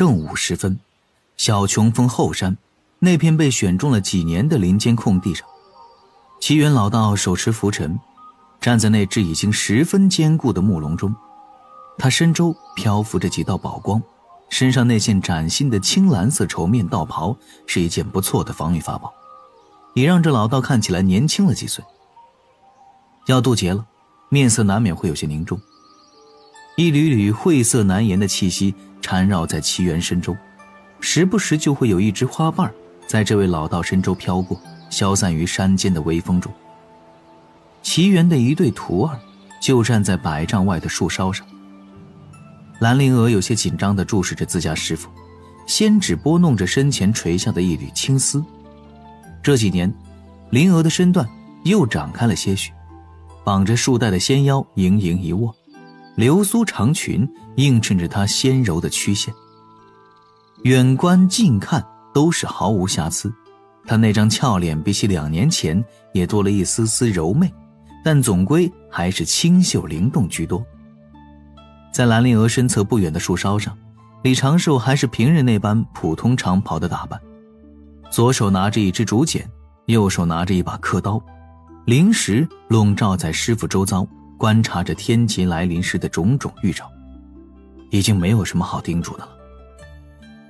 正午时分，小琼峰后山那片被选中了几年的林间空地上，奇缘老道手持拂尘，站在那只已经十分坚固的木笼中。他身周漂浮着几道宝光，身上那件崭新的青蓝色绸面道袍是一件不错的防御法宝，也让这老道看起来年轻了几岁。要渡劫了，面色难免会有些凝重，一缕缕晦涩难言的气息缠绕在奇缘身周，时不时就会有一只花瓣在这位老道身周飘过，消散于山间的微风中。奇缘的一对徒儿就站在100丈外的树梢上，兰陵娥有些紧张地注视着自家师父，先只拨弄着身前垂下的一缕青丝。这几年，灵娥的身段又长开了些许，绑着束带的纤腰盈盈一握，流苏长裙映衬着她纤柔的曲线。远观近看都是毫无瑕疵，她那张俏脸比起2年前也多了一丝丝柔媚，但总归还是清秀灵动居多。在兰陵娥身侧不远的树梢上，李长寿还是平日那般普通长袍的打扮，左手拿着一支竹简，右手拿着一把刻刀，灵时笼罩在师父周遭，观察着天劫来临时的种种预兆。已经没有什么好叮嘱的了，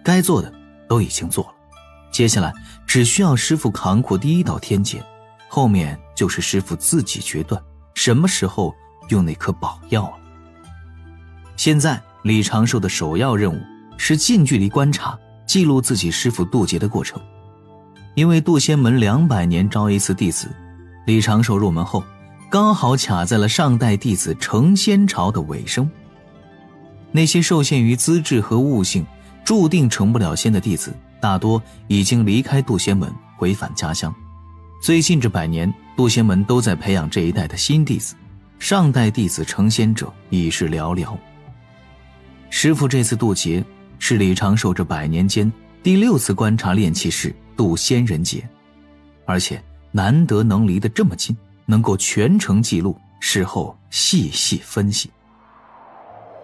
该做的都已经做了，接下来只需要师父扛过第一道天劫，后面就是师父自己决断什么时候用那颗宝药了。现在李长寿的首要任务是近距离观察记录自己师父渡劫的过程。因为渡仙门200年招一次弟子，李长寿入门后刚好卡在了上代弟子成仙潮的尾声。那些受限于资质和悟性注定成不了仙的弟子，大多已经离开渡仙门回返家乡。最近这100年，渡仙门都在培养这一代的新弟子，上代弟子成仙者已是寥寥。师父这次渡劫是李长寿这100年间第6次观察炼气士渡仙人劫，而且难得能离得这么近，能够全程记录，事后细细分析。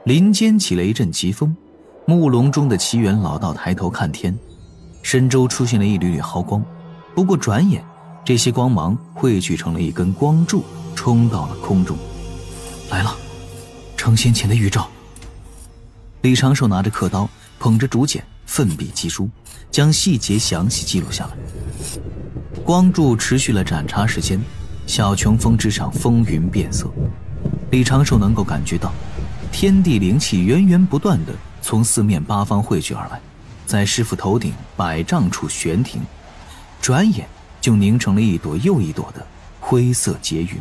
林间起了一阵疾风，木笼中的奇缘老道抬头看天，身周出现了一缕缕毫光，不过转眼这些光芒汇聚成了一根光柱，冲到了空中。来了，成仙前的预兆。李长寿拿着刻刀，捧着竹简，奋笔疾书，将细节详细记录下来。光柱持续了盏茶时间，小琼峰之上风云变色，李长寿能够感觉到天地灵气源源不断地从四面八方汇聚而来，在师父头顶100丈处悬停，转眼就凝成了一朵又一朵的灰色结云。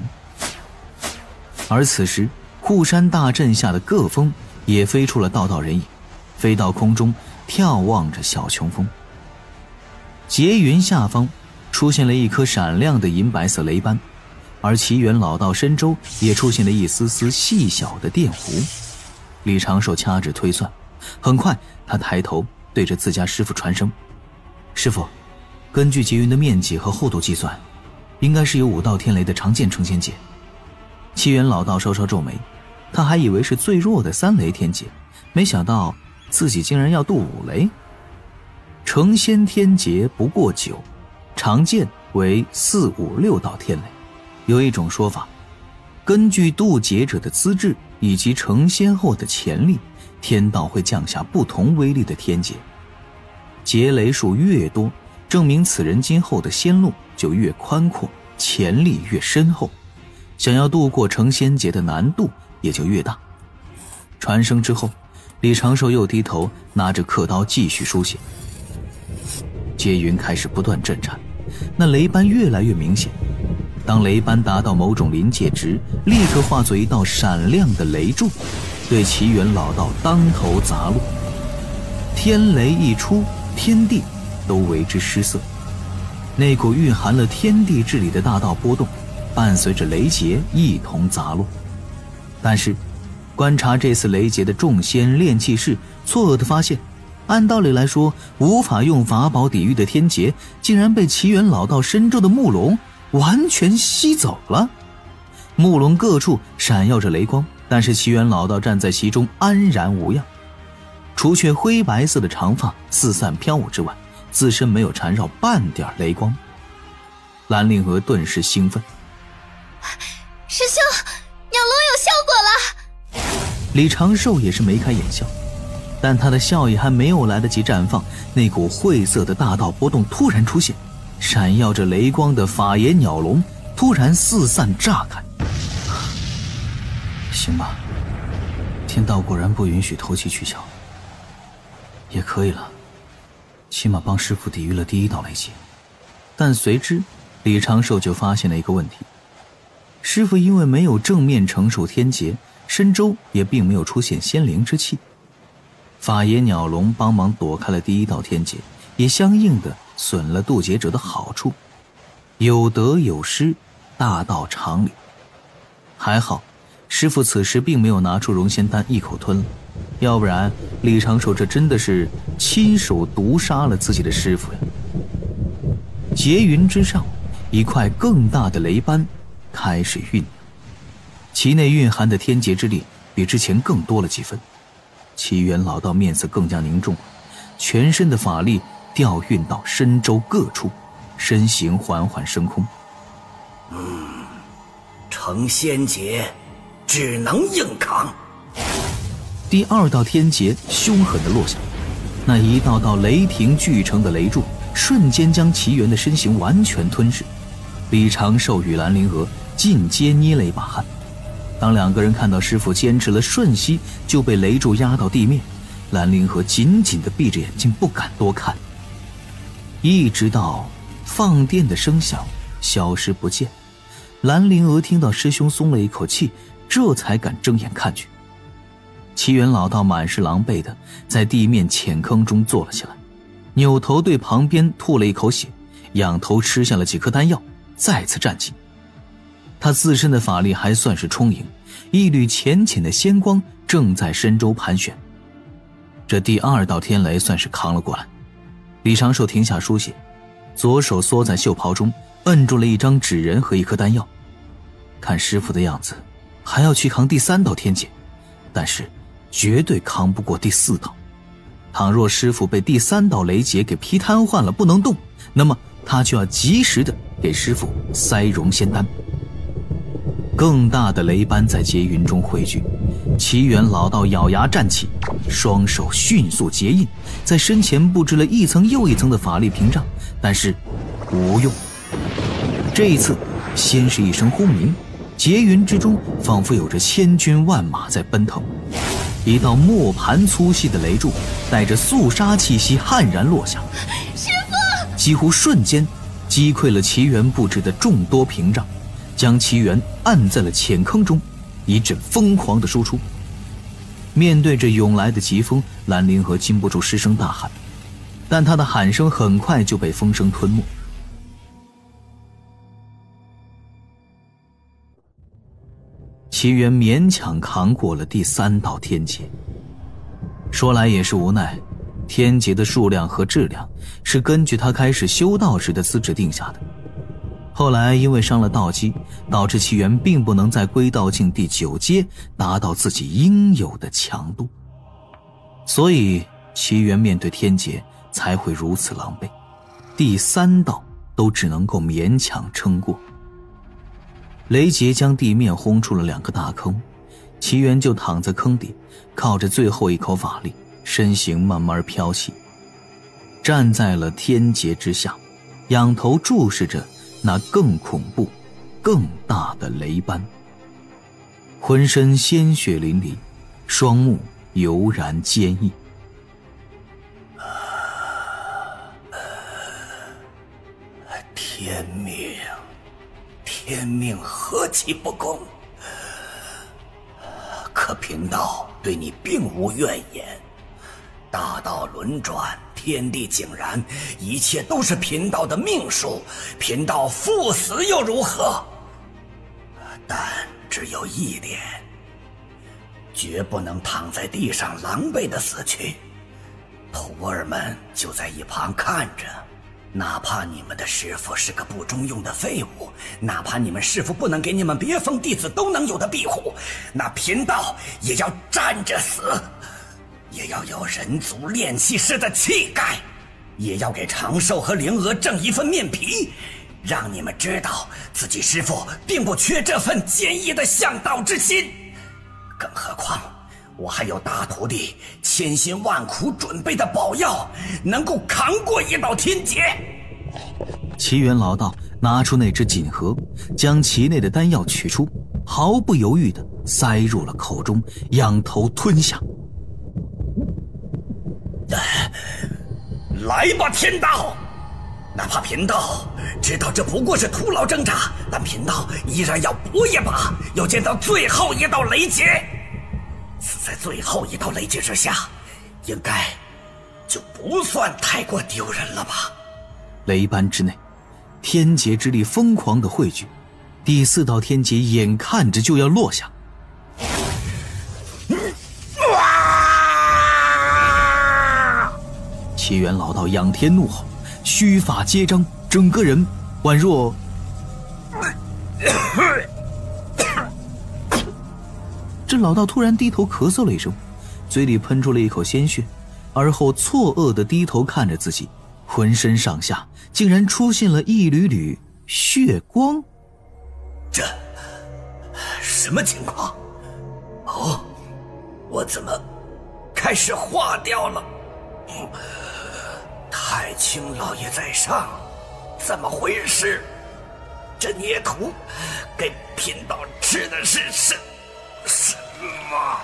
而此时护山大阵下的各峰也飞出了道道人影，飞到空中眺望着小琼峰。结云下方出现了一颗闪亮的银白色雷斑，而奇缘老道身周也出现了一丝丝细小的电弧。李长寿掐指推算，很快他抬头对着自家师父传声：师父，根据结云的面积和厚度计算，应该是有5道天雷的常见成仙劫。奇缘老道稍稍皱眉，他还以为是最弱的3雷天劫，没想到自己竟然要渡5雷。成仙天劫不过9，常见为4、5、6道天雷。有一种说法，根据渡劫者的资质以及成仙后的潜力，天道会降下不同威力的天劫。劫雷数越多，证明此人今后的仙路就越宽阔，潜力越深厚，想要渡过成仙劫的难度也就越大。传声之后，李长寿又低头拿着刻刀继续书写。劫云开始不断震颤，那雷斑越来越明显，当雷斑达到某种临界值，立刻化作一道闪亮的雷柱，对奇缘老道当头砸落。天雷一出，天地都为之失色，那股蕴含了天地之理的大道波动伴随着雷劫一同砸落。但是观察这次雷劫的众仙炼气士错愕地发现，按道理来说无法用法宝抵御的天劫，竟然被奇缘老道身周的木笼完全吸走了。木笼各处闪耀着雷光，但是奇缘老道站在其中安然无恙。除除却灰白色的长发四散飘舞之外，自身没有缠绕半点雷光。兰陵娥顿时兴奋：师兄，鸟笼有效果了！李长寿也是眉开眼笑，但他的笑意还没有来得及绽放，那股晦色的大道波动突然出现，闪耀着雷光的法眼鸟笼突然四散炸开。行吧，天道果然不允许投机取巧，也可以了，起码帮师父抵御了第一道雷劫。但随之李长寿就发现了一个问题，师父因为没有正面承受天劫，身周也并没有出现仙灵之气。法爷鸟笼帮忙躲开了第一道天劫，也相应的损了渡劫者的好处，有得有失，大道常理。还好师父此时并没有拿出融仙丹一口吞了，要不然李长寿这真的是亲手毒杀了自己的师父呀。劫云之上，一块更大的雷斑开始酝酿，其内蕴含的天劫之力比之前更多了几分。齐元老道面色更加凝重，全身的法力调运到身周各处，身形缓缓升空。成仙劫只能硬扛。第二道天劫凶狠地落下，那一道道雷霆聚成的雷柱瞬间将齐元的身形完全吞噬。李长寿与兰陵娥尽皆捏了一把汗。当两个人看到师父坚持了瞬息就被雷柱压到地面，兰陵娥紧紧地闭着眼睛不敢多看，一直到放电的声响消失不见，兰陵娥听到师兄松了一口气，这才敢睁眼看去。齐元老道满是狼狈的在地面浅坑中坐了起来，扭头对旁边吐了一口血，仰头吃下了几颗丹药，再次站起。他自身的法力还算是充盈，一缕浅浅的仙光正在身周盘旋。这第二道天雷算是扛了过来。李长寿停下书写，左手缩在袖袍中，摁住了一张纸人和一颗丹药。看师父的样子还要去扛第三道天劫，但是绝对扛不过第四道。倘若师父被第三道雷劫给劈瘫痪了不能动，那么他就要及时的给师父塞融仙丹。更大的雷斑在劫云中汇聚，齐元老道咬牙站起，双手迅速结印，在身前布置了一层又一层的法力屏障，但是无用。这一次先是一声轰鸣，劫云之中仿佛有着千军万马在奔腾，一道磨盘粗细的雷柱带着肃杀气息悍然落下，师父几乎瞬间击溃了齐元布置的众多屏障，将齐元按在了浅坑中，一阵疯狂的输出。面对着涌来的疾风，兰陵娥禁不住失声大喊，但她的喊声很快就被风声吞没。齐元勉强扛过了第三道天劫。说来也是无奈，天劫的数量和质量是根据他开始修道时的资质定下的。后来因为伤了道基，导致齐元并不能在归道境第9阶达到自己应有的强度，所以齐元面对天劫才会如此狼狈，第3道都只能够勉强撑过。雷劫将地面轰出了2个大坑，齐元就躺在坑底，靠着最后一口法力，身形慢慢飘起，站在了天劫之下，仰头注视着那更恐怖更大的雷斑，浑身鲜血淋漓，双目油然坚毅。天命何其不公！可贫道对你并无怨言，大道轮转，天地井然，一切都是贫道的命数，贫道赴死又如何？但只有一点，绝不能躺在地上狼狈的死去。徒儿们就在一旁看着，哪怕你们的师父是个不中用的废物，哪怕你们师父不能给你们别封弟子都能有的庇护，那贫道也要站着死，也要有人族炼气师的气概，也要给长寿和灵娥挣一份面皮，让你们知道自己师父并不缺这份坚毅的向道之心。更何况我还有大徒弟千辛万苦准备的宝药，能够扛过一道天劫。齐元老道拿出那只锦盒，将其内的丹药取出，毫不犹豫地塞入了口中，仰头吞下。来吧，天道！哪怕贫道知道这不过是徒劳挣扎，但贫道依然要搏一把，要见到最后一道雷劫。死在最后一道雷劫之下，应该就不算太过丢人了吧？雷班之内，天劫之力疯狂地汇聚，第4道天劫眼看着就要落下。齐元老道仰天怒吼，须发皆张，整个人宛若这老道突然低头咳嗽了一声，嘴里喷出了一口鲜血，而后错愕地低头看着自己，浑身上下竟然出现了一缕缕血光。这什么情况？哦，我怎么开始化掉了？太清老爷在上，怎么回事？这孽徒给贫道吃的是什么？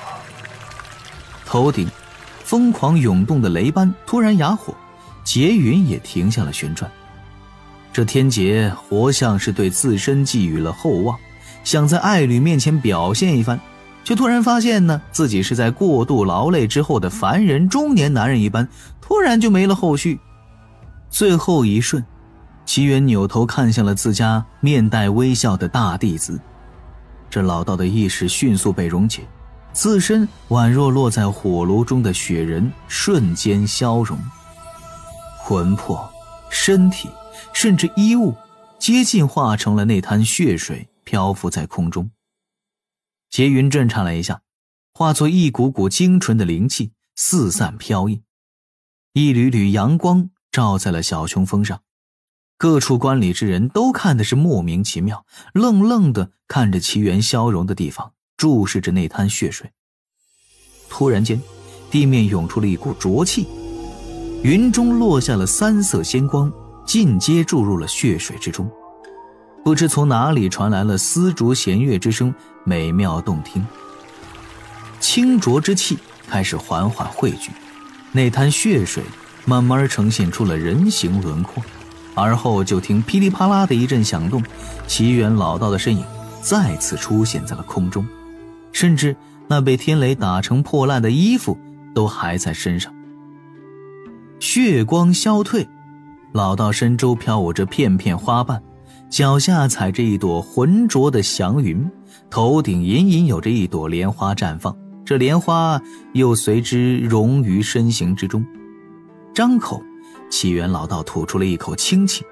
头顶疯狂涌动的雷斑突然哑火，劫云也停下了旋转。这天劫活像是对自身寄予了厚望，想在爱侣面前表现一番，却突然发现呢，自己是在过度劳累之后的凡人中年男人一般，突然就没了后续。最后一瞬，齐元扭头看向了自家面带微笑的大弟子，这老道的意识迅速被溶解，自身宛若落在火炉中的雪人，瞬间消融，魂魄、身体甚至衣物接近化成了那滩血水，漂浮在空中。劫云震颤了一下，化作一股股精纯的灵气四散飘逸，一缕缕阳光照在了小雄峰上，各处观礼之人都看的是莫名其妙，愣愣地看着齐元消融的地方，注视着那滩血水。突然间，地面涌出了一股浊气，云中落下了3色仙光，尽皆注入了血水之中。不知从哪里传来了丝竹弦乐之声，美妙动听。清浊之气开始缓缓汇聚，那滩血水慢慢呈现出了人形轮廓，而后就听噼里啪啦的一阵响动，齐元老道的身影再次出现在了空中，甚至那被天雷打成破烂的衣服都还在身上。血光消退，老道身周飘舞着片片花瓣，脚下踩着一朵浑浊的祥云，头顶隐隐有着一朵莲花绽放，这莲花又随之融于身形之中。张口，齐元老道吐出了一口清气，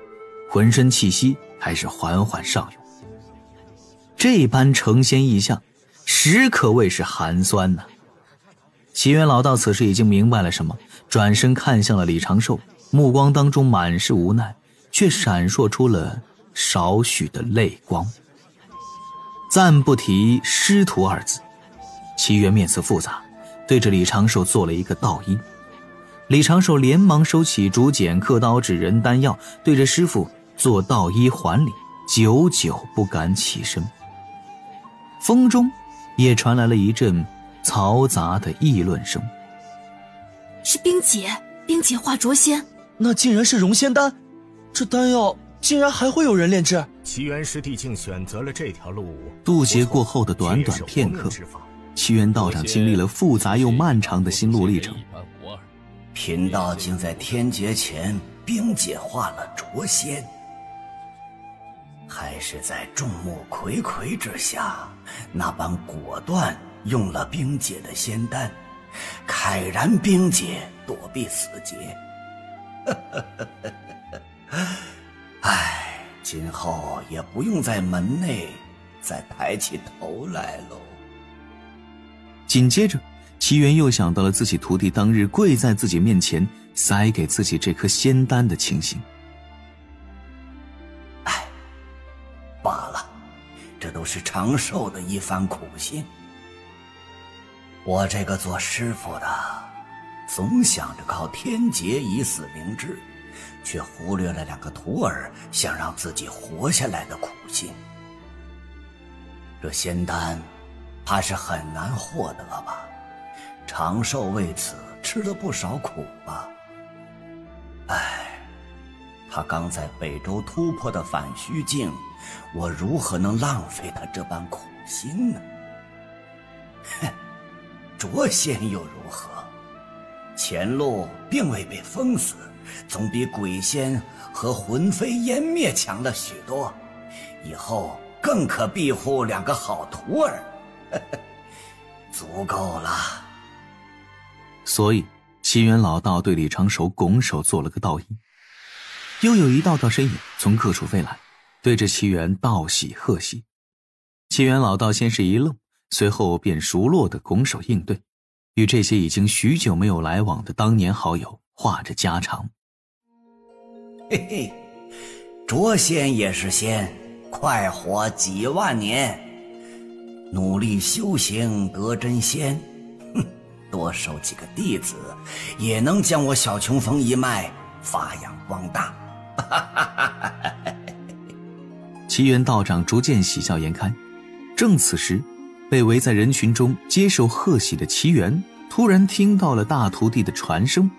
浑身气息开始缓缓上涌。这般成仙异象，实可谓是寒酸呐。齐元老道此时已经明白了什么，转身看向了李长寿，目光当中满是无奈，却闪烁出了少许的泪光。暂不提师徒2字，齐元面色复杂，对着李长寿做了一个道揖。李长寿连忙收起竹简、刻刀、纸人、丹药，对着师父做道揖还礼，久久不敢起身。风中也传来了一阵嘈杂的议论声。是冰姐，冰姐化浊仙，那竟然是融仙丹，这丹药竟然还会有人炼制。齐元师弟竟选择了这条路。渡劫过后的短短片刻，齐元道长经历了复杂又漫长的心路历程。贫道竟在天劫前冰姐化了浊仙，还是在众目睽睽之下那般果断用了冰姐的仙丹，慨然冰姐躲避死劫。唉，今后也不用在门内再抬起头来喽。紧接着，齐元又想到了自己徒弟当日跪在自己面前塞给自己这颗仙丹的情形。哎，罢了，这都是长寿的一番苦心。我这个做师傅的总想着靠天劫以死明志，却忽略了2个徒儿想让自己活下来的苦心。这仙丹怕是很难获得吧？长寿为此吃了不少苦吧？唉，他刚在北周突破的反虚境，我如何能浪费他这般苦心呢？哼，卓仙又如何？前路并未被封死，总比鬼仙和魂飞烟灭强了许多，以后更可庇护2个好徒儿，足够了。所以齐元老道对李长守拱手做了个道揖。又有一道道身影从各处飞来，对着齐元道喜贺喜。齐元老道先是一愣，随后便熟络地拱手应对，与这些已经许久没有来往的当年好友话着家常。嘿嘿，卓仙也是仙，快活几万年，努力修行得真仙，多收几个弟子，也能将我小琼峰一脉发扬光大。齐元道长逐渐喜笑颜开。正此时，被围在人群中接受贺喜的齐元突然听到了大徒弟的传声，